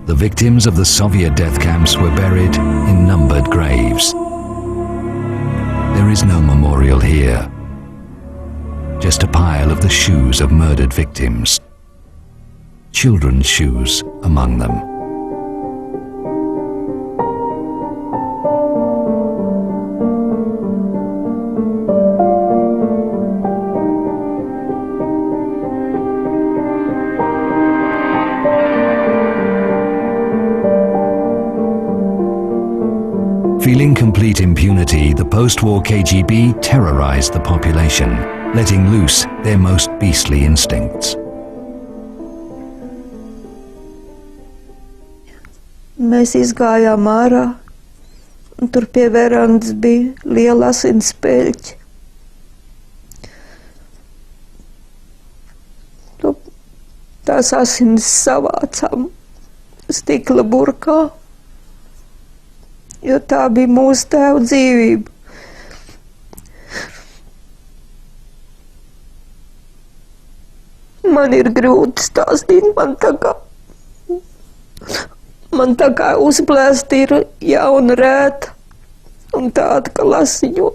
The victims of the Soviet death camps were buried in numbered graves. There is no memorial here, just a pile of the shoes of murdered victims, children's shoes among them. Feeling complete impunity, the post-war KGB terrorized the population, letting loose their most beastly instincts. Mēs izgājām ārā, un tur pie verandas bija liela asins peļķe. Tās asins savācām stikla burkā, jo tā bija mūsu tēva dzīvība. Man ir grūti stāstīt, man tā kā uzplēst ir jauna rēta un tāda, ka lasiņo.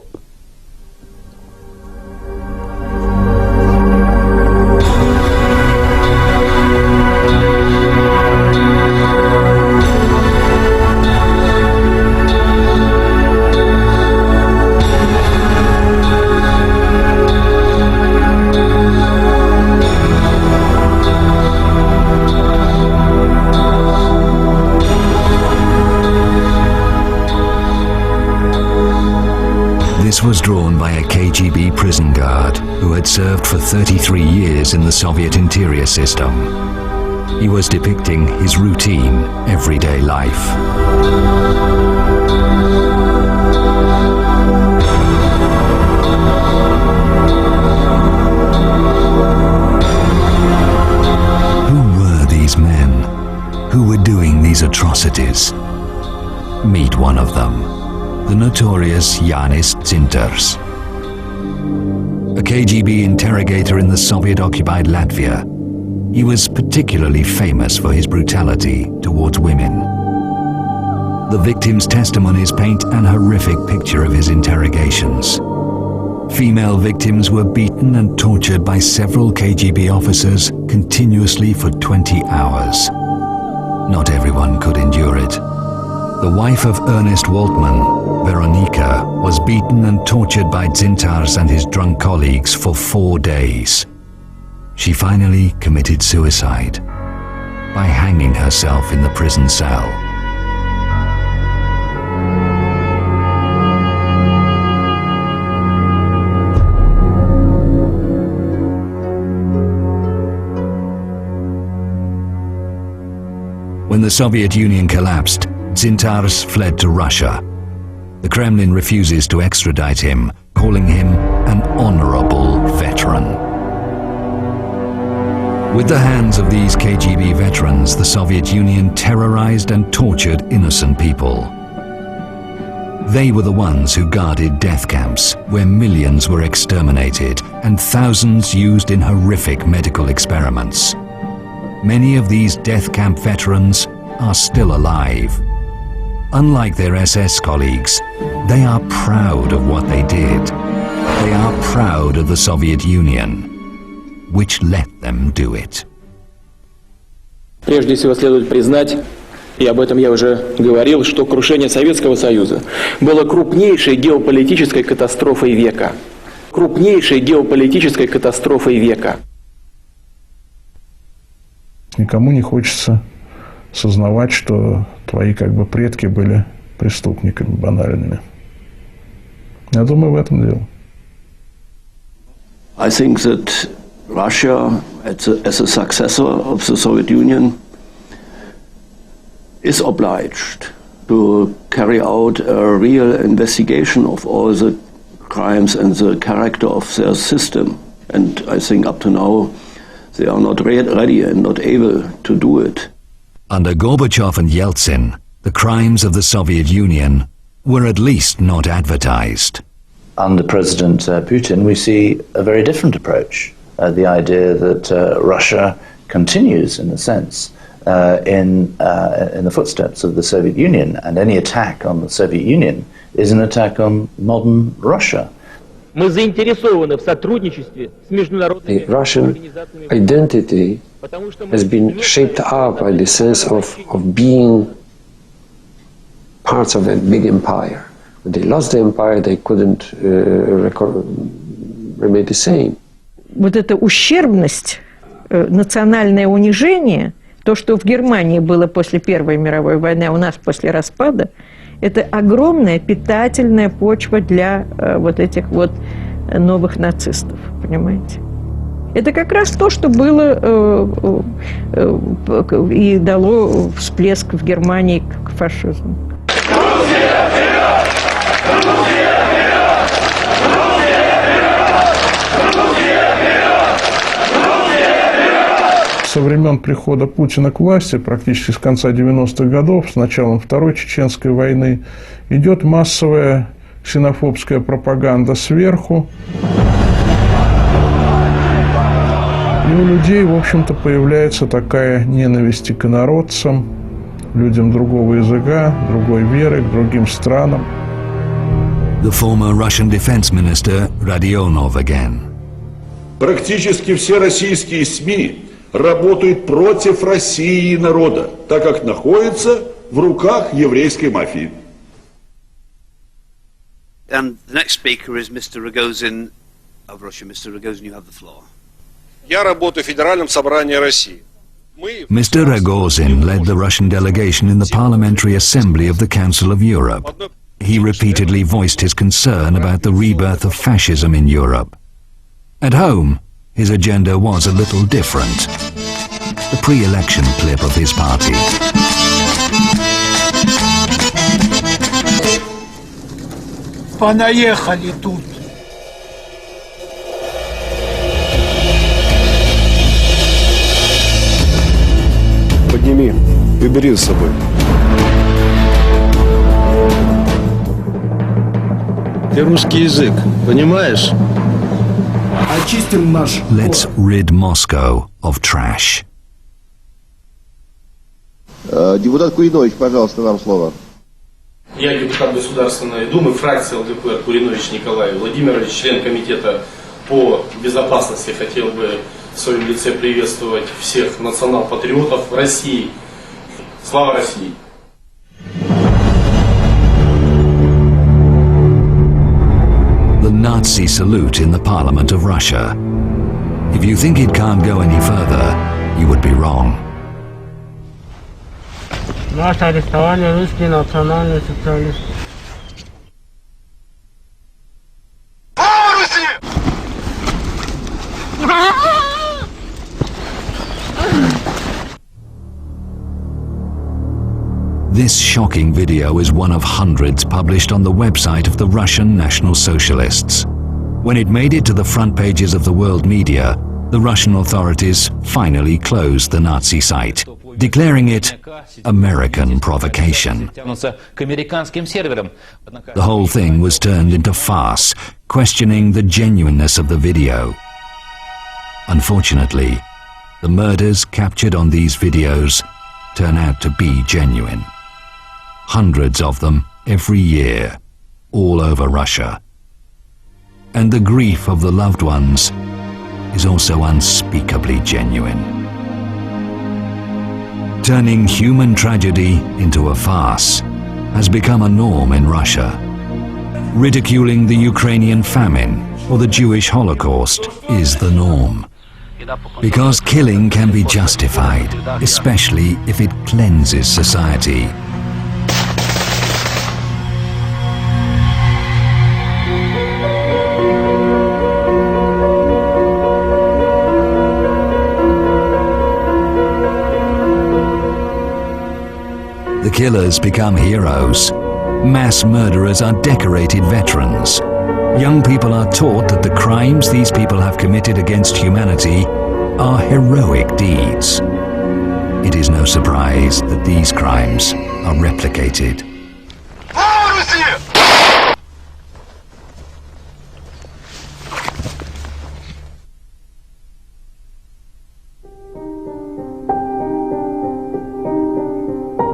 This was drawn by a KGB prison guard who had served for 33 years in the Soviet interior system. He was depicting his routine, everyday life. Who were these men? Who were doing these atrocities? Meet one of them. The notorious Yanis Dzintars. A KGB interrogator in the Soviet-occupied Latvia, he was particularly famous for his brutality towards women. The victims' testimonies paint an horrific picture of his interrogations. Female victims were beaten and tortured by several KGB officers continuously for 20 hours. Not everyone could endure it. The wife of Ernest Waltman, Veronika, was beaten and tortured by Dzintars and his drunk colleagues for 4 days. She finally committed suicide by hanging herself in the prison cell. When the Soviet Union collapsed, Dzintars fled to Russia. The Kremlin refuses to extradite him, calling him an honorable veteran. With the hands of these KGB veterans, the Soviet Union terrorized and tortured innocent people. They were the ones who guarded death camps, where millions were exterminated and thousands used in horrific medical experiments. Many of these death camp veterans are still alive. Unlike their SS colleagues, they are proud of what they did. They are proud of the Soviet Union, which let them do it. Прежде всего следует признать, и об этом я уже говорил, что крушение Советского Союза было крупнейшей геополитической катастрофой века. Крупнейшей геополитической катастрофой века. Никому не хочется сознавать, что твои предки были преступниками банальными. Я думаю, в этом дело. I think that Russia, as a successor of the Soviet Union, is obliged to carry out a real investigation of all the crimes and the character of their system. And I think up to now they are not ready and not able to do it. Under Gorbachev and Yeltsin, the crimes of the Soviet Union were at least not advertised. Under President Putin, we see a very different approach. The idea that Russia continues, in a sense, in the footsteps of the Soviet Union, and any attack on the Soviet Union is an attack on modern Russia. Мы заинтересованы в сотрудничестве с международными The Russian identity has been shaped up by the sense of being parts of a big empire. When they lost the empire, they couldn't remain the same. Вот эта ущербность, национальное унижение, то, что в Германии было после Первой мировой войны, а у нас после распада, это огромная питательная почва для вот этих вот новых нацистов, понимаете? Это как раз то, что было и дало всплеск в Германии к фашизму. Со времен прихода Путина к власти, практически с конца 90-х годов, с началом Второй Чеченской войны, идет массовая ксенофобская пропаганда сверху. И у людей, в общем-то, появляется такая ненависть к инородцам, людям другого языка, другой веры, к другим странам. The former Russian defense minister Radionov again. Практически все российские СМИ работают против России и народа, так как находятся в руках еврейской мафии. And the next speaker is Mr. Rogozin of Russia. Mr. Rogozin, you have the floor. Я работаю в Федеральном собрании России. Mr. Rogozin led the Russian delegation in the Parliamentary Assembly of the Council of Europe. He repeatedly voiced his concern about the rebirth of fascism in Europe. At home, his agenda was a little different. The pre-election clip of his party. Понаехали тут. Подними и убери с собой. Ты русский язык, понимаешь? Очистим наш. Let's rid Moscow of trash. Депутат Куринович, пожалуйста, вам слово. Я депутат Государственной Думы, фракции ЛДПР Куринович Николай Владимирович, член комитета по безопасности. Хотел бы в своем лице приветствовать всех национал-патриотов России. Слава России! The Nazi salute in the Parliament of Russia. If you think it can't go any further, you would be wrong. Нас арестовали русские национальные социалисты. This shocking video is one of hundreds published on the website of the Russian National Socialists. When it made it to the front pages of the world media, the Russian authorities finally closed the Nazi site, declaring it American provocation. The whole thing was turned into farce, questioning the genuineness of the video. Unfortunately, the murders captured on these videos turn out to be genuine. Hundreds of them every year, all over Russia. And the grief of the loved ones is also unspeakably genuine. Turning human tragedy into a farce has become a norm in Russia. Ridiculing the Ukrainian famine or the Jewish Holocaust is the norm. Because killing can be justified, especially if it cleanses society. The killers become heroes. Mass murderers are decorated veterans. Young people are taught that the crimes these people have committed against humanity are heroic deeds. It is no surprise that these crimes are replicated. Слава России!